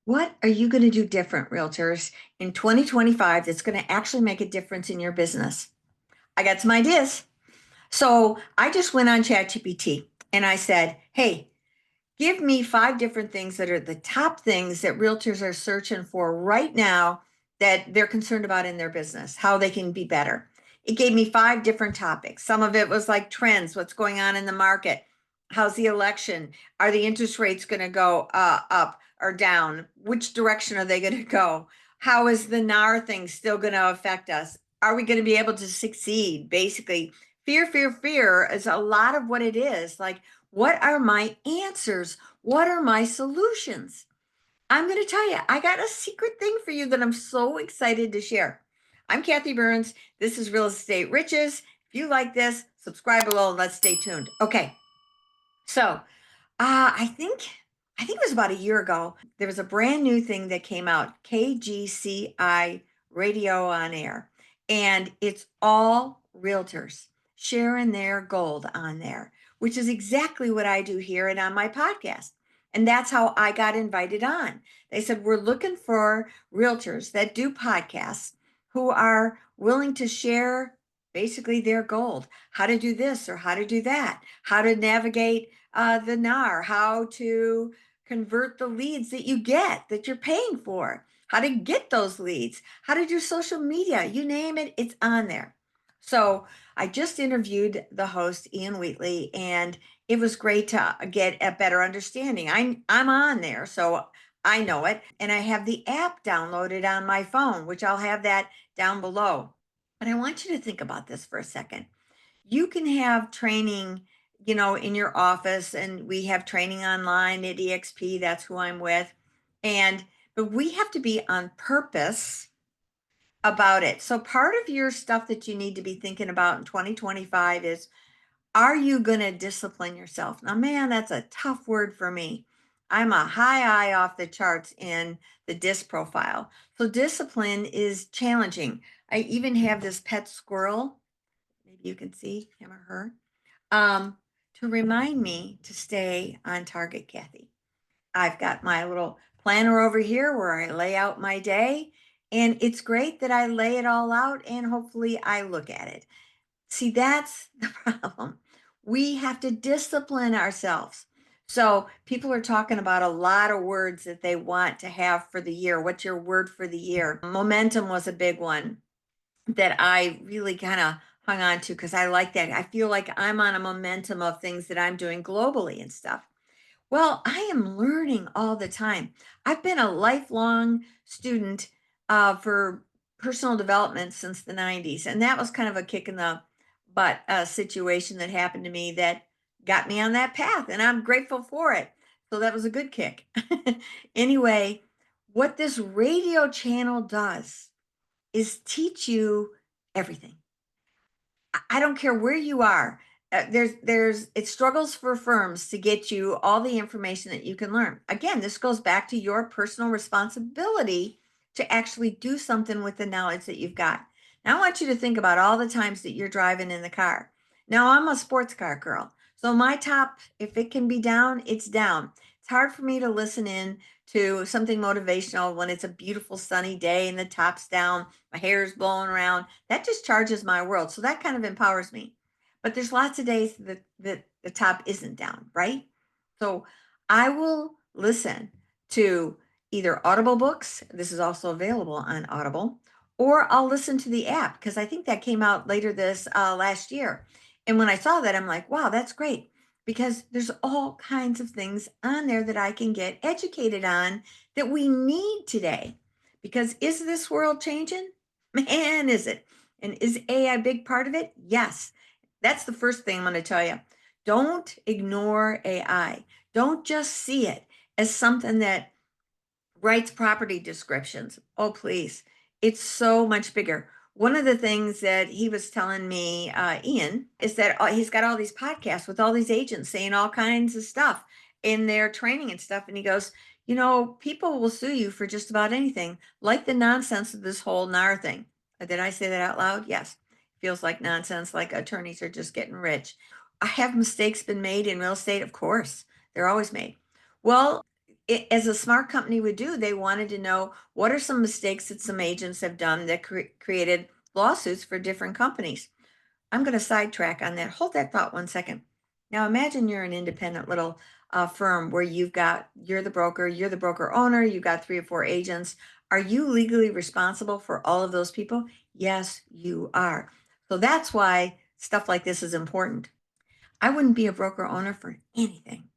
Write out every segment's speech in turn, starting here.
What are you going to do different, realtors, in 2025 that's going to actually make a difference in your business? I got some ideas. So I just went on ChatGPT and I said, hey, give me 5 different things that are the top things that realtors are searching for right now that they're concerned about in their business, how they can be better. It gave me 5 different topics. Some of it was like trends, what's going on in the market, how's the election, are the interest rates going to go up or down, which direction are they going to go, how is the NAR thing still going to affect us, are we going to be able to succeed? Basically, fear is a lot of what it is. Like, what are my answers? What are my solutions? I'm going to tell you, I got a secret thing for you that I'm so excited to share. I'm Kathy Burns. This is Real Estate Riches. If you like this, subscribe below and let's stay tuned. Okay. So, I think it was about a year ago. There was a brand new thing that came out, KGCI Radio on Air, and it's all realtors sharing their gold on there, which is exactly what I do here and on my podcast. And that's how I got invited on. They said, we're looking for realtors that do podcasts who are willing to share basically their gold, how to do this or how to do that, how to navigate the NAR, how to convert the leads that you get that you're paying for, how to get those leads, how to do social media, you name it, it's on there. So I just interviewed the host, Ian Wheatley, and it was great to get a better understanding. I'm on there, so I know it. And I have the app downloaded on my phone, which I'll have that down below. But I want you to think about this for a second. You can have training, in your office, and we have training online at EXP. That's who I'm with. But we have to be on purpose about it. So part of your stuff that you need to be thinking about in 2025 is, are you going to discipline yourself? Now, man, that's a tough word for me. I'm a high I off the charts in the DISC profile. So discipline is challenging. I even have this pet squirrel. Maybe you can see him or her, to remind me to stay on target, Kathy. I've got my little planner over here where I lay out my day, and it's great that I lay it all out and hopefully I look at it. See, that's the problem. We have to discipline ourselves. So people are talking about a lot of words that they want to have for the year. What's your word for the year? Momentum was a big one that I really kind of hung on to because I like that. I feel like I'm on a momentum of things that I'm doing globally and stuff. Well, I am learning all the time. I've been a lifelong student for personal development since the 90s. And that was kind of a kick in the butt situation that happened to me that got me on that path. And I'm grateful for it. So that was a good kick. Anyway, what this radio channel does is teach you everything. I don't care where you are. It struggles for firms to get you all the information that you can learn. Again, this goes back to your personal responsibility to actually do something with the knowledge that you've got. Now, I want you to think about all the times that you're driving in the car. Now, I'm a sports car girl. So my top, if it can be down, it's down. It's hard for me to listen in to something motivational when it's a beautiful sunny day and the top's down, my hair is blowing around. That just charges my world. So that kind of empowers me. But there's lots of days that the top isn't down, right? So I will listen to either Audible books, this is also available on Audible, or I'll listen to the app because I think that came out later this last year. And when I saw that, I'm like, wow, that's great because there's all kinds of things on there that I can get educated on that we need today. Because is this world changing? Man, is it? And is AI a big part of it? Yes. That's the first thing I'm going to tell you. Don't ignore AI. Don't just see it as something that writes property descriptions. Oh, please. It's so much bigger. One of the things that he was telling me, Ian, is that he's got all these podcasts with all these agents saying all kinds of stuff in their training and stuff. And he goes, people will sue you for just about anything, like the nonsense of this whole NAR thing. Did I say that out loud? Yes. Feels like nonsense, like attorneys are just getting rich. Have mistakes been made in real estate? Of course, they're always made. Well, as a smart company would do, they wanted to know what are some mistakes that some agents have done that created lawsuits for different companies. I'm going to sidetrack on that. Hold that thought 1 second. Now imagine you're an independent little firm where you're the broker owner, you've got 3 or 4 agents. Are you legally responsible for all of those people? Yes, you are. So that's why stuff like this is important. I wouldn't be a broker owner for anything.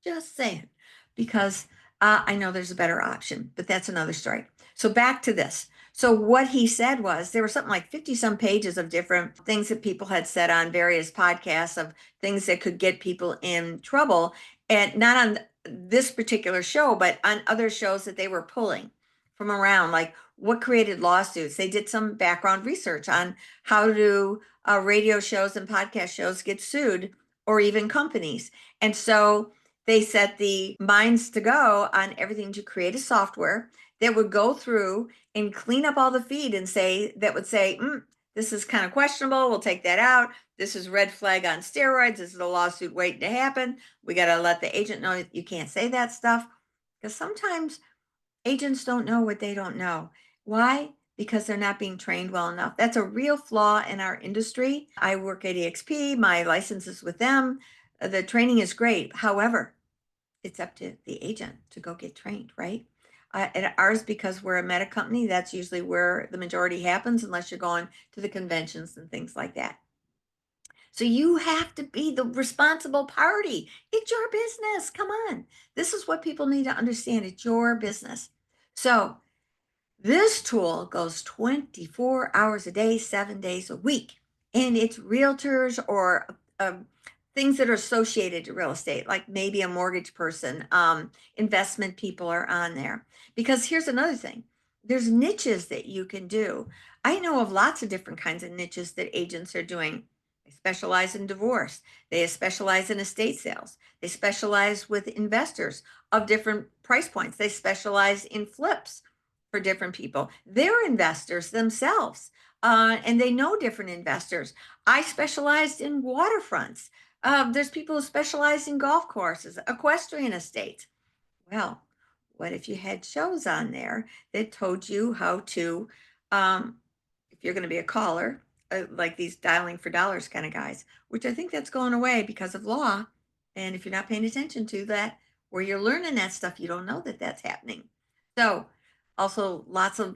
Just saying, because I know there's a better option, but that's another story. So back to this. So what he said was there were something like 50 some pages of different things that people had said on various podcasts of things that could get people in trouble. And not on this particular show, but on other shows that they were pulling from around, like what created lawsuits. They did some background research on how do radio shows and podcast shows get sued, or even companies. And so they set the minds to go on everything to create a software that would go through and clean up all the feed and would say, this is kind of questionable. We'll take that out. This is red flag on steroids. This is a lawsuit waiting to happen. We got to let the agent know you can't say that stuff, because sometimes agents don't know what they don't know. Why? Because they're not being trained well enough. That's a real flaw in our industry. I work at EXP, my license is with them. The training is great. However, it's up to the agent to go get trained, right? At ours, because we're a meta company, that's usually where the majority happens, unless you're going to the conventions and things like that. So you have to be the responsible party. It's your business. Come on. This is what people need to understand. It's your business. So this tool goes 24 hours a day, 7 days a week. And it's realtors or things that are associated to real estate, like maybe a mortgage person, investment people are on there. Because here's another thing, there's niches that you can do. I know of lots of different kinds of niches that agents are doing. They specialize in divorce, they specialize in estate sales, they specialize with investors of different price points, they specialize in flips for different people. They're investors themselves, and they know different investors. I specialized in waterfronts. There's people who specialize in golf courses, equestrian estates. Well, what if you had shows on there that told you how to, um, if you're going to be a caller, like these dialing for dollars kind of guys, which I think that's going away because of law. And if you're not paying attention to that, where you're learning that stuff, you don't know that that's happening. So, also lots of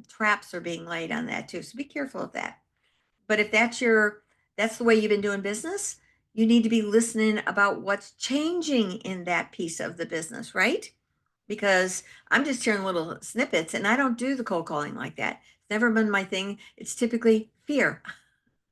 traps are being laid on that too. So be careful of that. But if that's the way you've been doing business, you need to be listening about what's changing in that piece of the business, right? Because I'm just hearing little snippets and I don't do the cold calling like that. It's never been my thing. It's typically fear.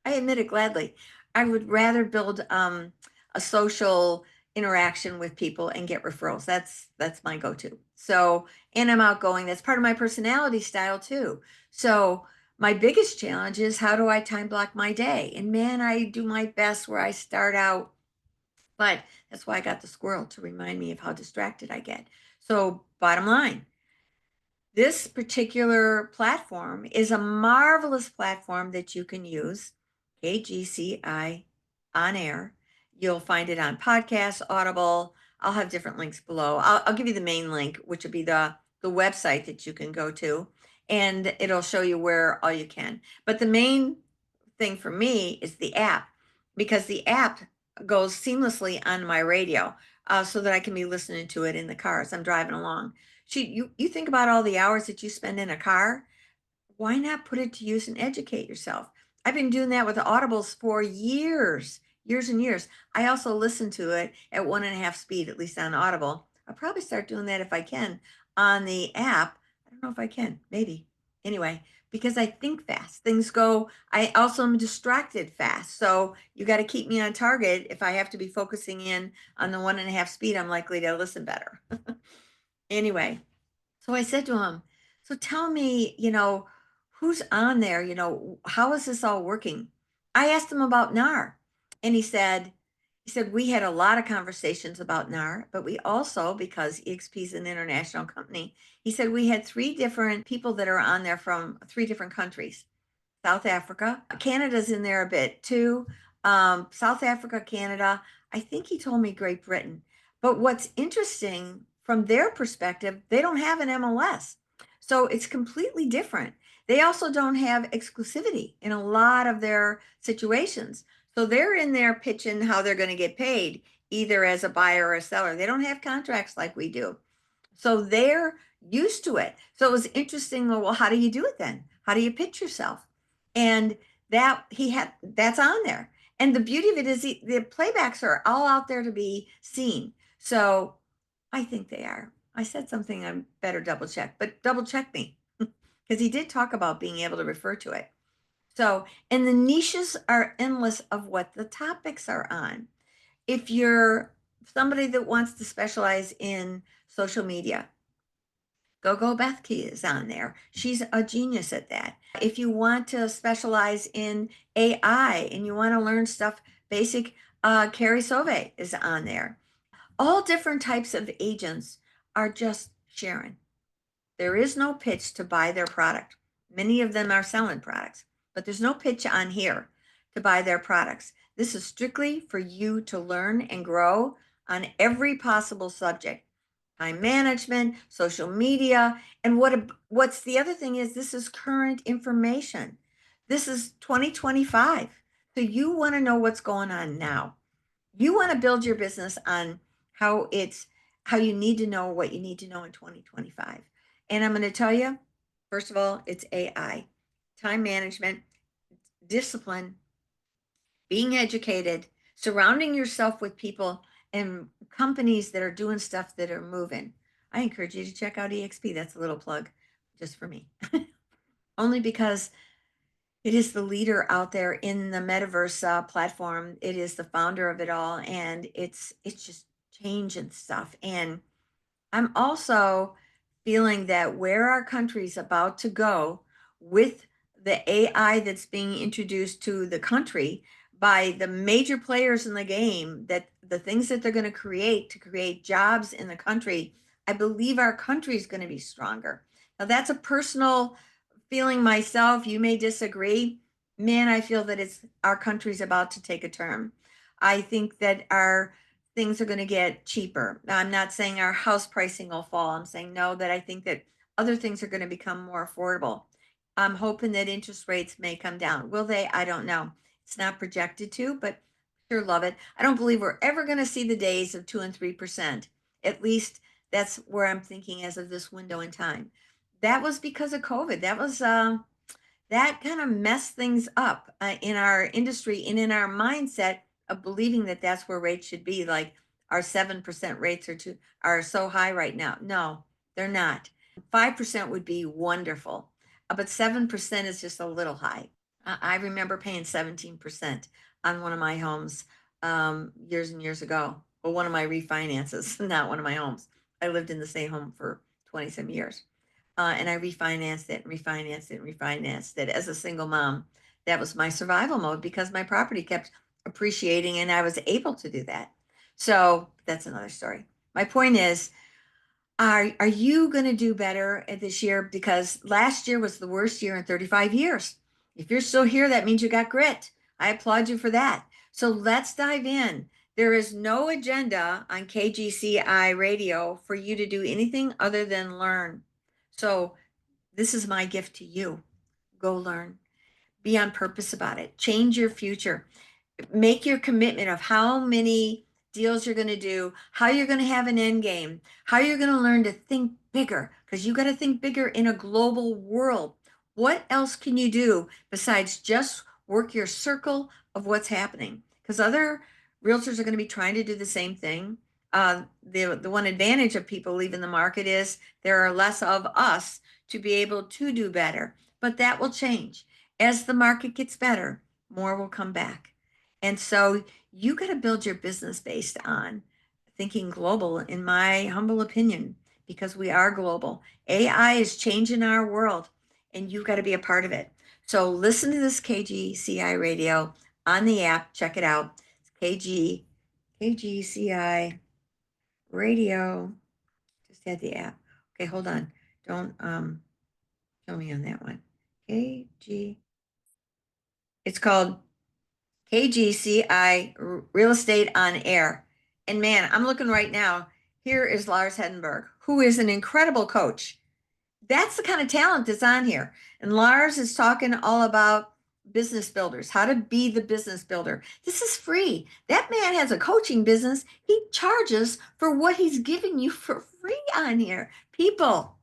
I admit it gladly. I would rather build a social interaction with people and get referrals. That's my go-to. So, and I'm outgoing. That's part of my personality style too. So, my biggest challenge is how do I time block my day? And man, I do my best where I start out, but that's why I got the squirrel to remind me of how distracted I get. So, bottom line, this particular platform is a marvelous platform that you can use, KGCI On Air. You'll find it on podcasts, Audible. I'll have different links below. I'll give you the main link, which will be the website that you can go to, and it'll show you where all you can. But the main thing for me is the app, because the app goes seamlessly on my radio, so that I can be listening to it in the car as I'm driving along. You think about all the hours that you spend in a car. Why not put it to use and educate yourself? I've been doing that with the Audibles for years, years and years. I also listen to it at 1.5 speed, at least on Audible. I'll probably start doing that if I can on the app. I don't know if I can, maybe. Anyway, because I think fast. Things go, I also am distracted fast. So you got to keep me on target. If I have to be focusing in on the 1.5 speed, I'm likely to listen better. Anyway, so I said to him, so tell me, who's on there? How is this all working? I asked him about NAR, and he said, we had a lot of conversations about NAR, but we also, because EXP is an international company, he said we had 3 different people that are on there from 3 different countries. South Africa, Canada's in there a bit too. South Africa, Canada. I think he told me Great Britain. But what's interesting from their perspective, they don't have an MLS. So it's completely different. They also don't have exclusivity in a lot of their situations. So they're in there pitching how they're going to get paid, either as a buyer or a seller. They don't have contracts like we do. So they're used to it. So it was interesting. Well, how do you do it then? How do you pitch yourself? And that's on there. And the beauty of it is the playbacks are all out there to be seen. So I think they are. I said something I better double check, but double check me because he did talk about being able to refer to it. So, and the niches are endless of what the topics are on. If you're somebody that wants to specialize in social media, GoGo Bethke is on there. She's a genius at that. If you want to specialize in AI and you want to learn stuff basic, Carrie Sauve is on there. All different types of agents are just sharing. There is no pitch to buy their product. Many of them are selling products, but there's no pitch on here to buy their products. This is strictly for you to learn and grow on every possible subject. Time management, social media, and what's the other thing is this is current information. This is 2025. So you want to know what's going on now. You want to build your business on how you need to know what you need to know in 2025. And I'm going to tell you, first of all, it's AI, time management, discipline, being educated, surrounding yourself with people and companies that are doing stuff that are moving. I encourage you to check out EXP. That's a little plug just for me. Only because it is the leader out there in the metaverse platform. It is the founder of it all, and it's just changing stuff. And I'm also feeling that where our country's about to go with the AI that's being introduced to the country by the major players in the game, that the things that they're going to create jobs in the country, I believe our country is going to be stronger. Now, that's a personal feeling myself. You may disagree. Man, I feel that it's our country's about to take a turn. I think that our things are going to get cheaper. Now, I'm not saying our house pricing will fall. I'm saying no, that I think that other things are going to become more affordable. I'm hoping that interest rates may come down. Will they? I don't know. It's not projected to, but sure love it. I don't believe we're ever going to see the days of 2 and 3%. At least that's where I'm thinking as of this window in time. That was because of COVID. That kind of messed things up in our industry and in our mindset of believing that that's where rates should be. Like our 7% rates are so high right now. No, they're not. 5% would be wonderful, but 7% is just a little high. I remember paying 17% on one of my homes years and years ago. Well, one of my refinances, not one of my homes. I lived in the same home for 20 some years. And I refinanced it and refinanced it and refinanced it as a single mom. That was my survival mode because my property kept appreciating and I was able to do that. So that's another story. My point is, are you going to do better this year? Because last year was the worst year in 35 years. If you're still here, that means you got grit. I applaud you for that. So let's dive in. There is no agenda on KGCI radio for you to do anything other than learn. So this is my gift to you. Go learn. Be on purpose about it. Change your future. Make your commitment of how many deals you're going to do, how you're going to have an end game, how you're going to learn to think bigger, because you got to think bigger in a global world. What else can you do besides just work your circle of what's happening? Because other realtors are going to be trying to do the same thing. The one advantage of people leaving the market is there are less of us to be able to do better, but that will change. As the market gets better, more will come back. And so you got to build your business based on thinking global, in my humble opinion, because we are global. AI is changing our world, and you've got to be a part of it. So listen to this KGCI radio on the app. Check it out. It's KGCI radio. Just had the app. Okay, hold on. Don't kill me on that one. KG. It's called KGCI Real Estate on Air. And man, I'm looking right now. here is Lars Hedenberg, who is an incredible coach. That's the kind of talent that's on here. And Lars is talking all about business builders, how to be the business builder. This is free. That man has a coaching business. He charges for what he's giving you for free on here. People,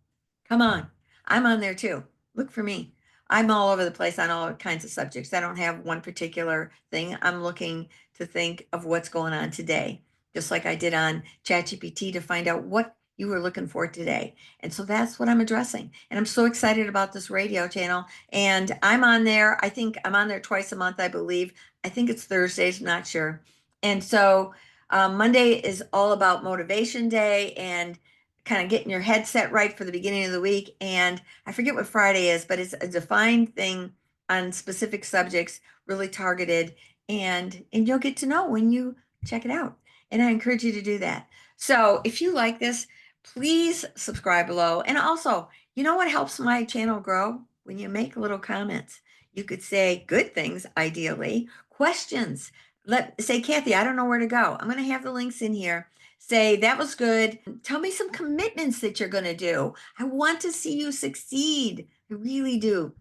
come on. I'm on there too. Look for me. I'm all over the place on all kinds of subjects. I don't have one particular thing. I'm looking to think of what's going on today, just like I did on ChatGPT to find out what you were looking for today. And so that's what I'm addressing. And I'm so excited about this radio channel. And I'm on there. I think I'm on there twice a month, I believe. I think it's Thursdays, I'm not sure. And so Monday is all about motivation day and kind of getting your head set right for the beginning of the week. And I forget what Friday is, but it's a defined thing on specific subjects, really targeted. And you'll get to know when you check it out. And I encourage you to do that. So if you like this, please subscribe below. And also, you know what helps my channel grow? When you make little comments. You could say good things, ideally, questions. Say, Kathy, I don't know where to go. I'm going to have the links in here. Say, that was good. Tell me some commitments that you're going to do. I want to see you succeed. I really do.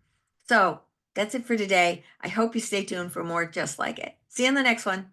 So that's it for today. I hope you stay tuned for more just like it. See you in the next one.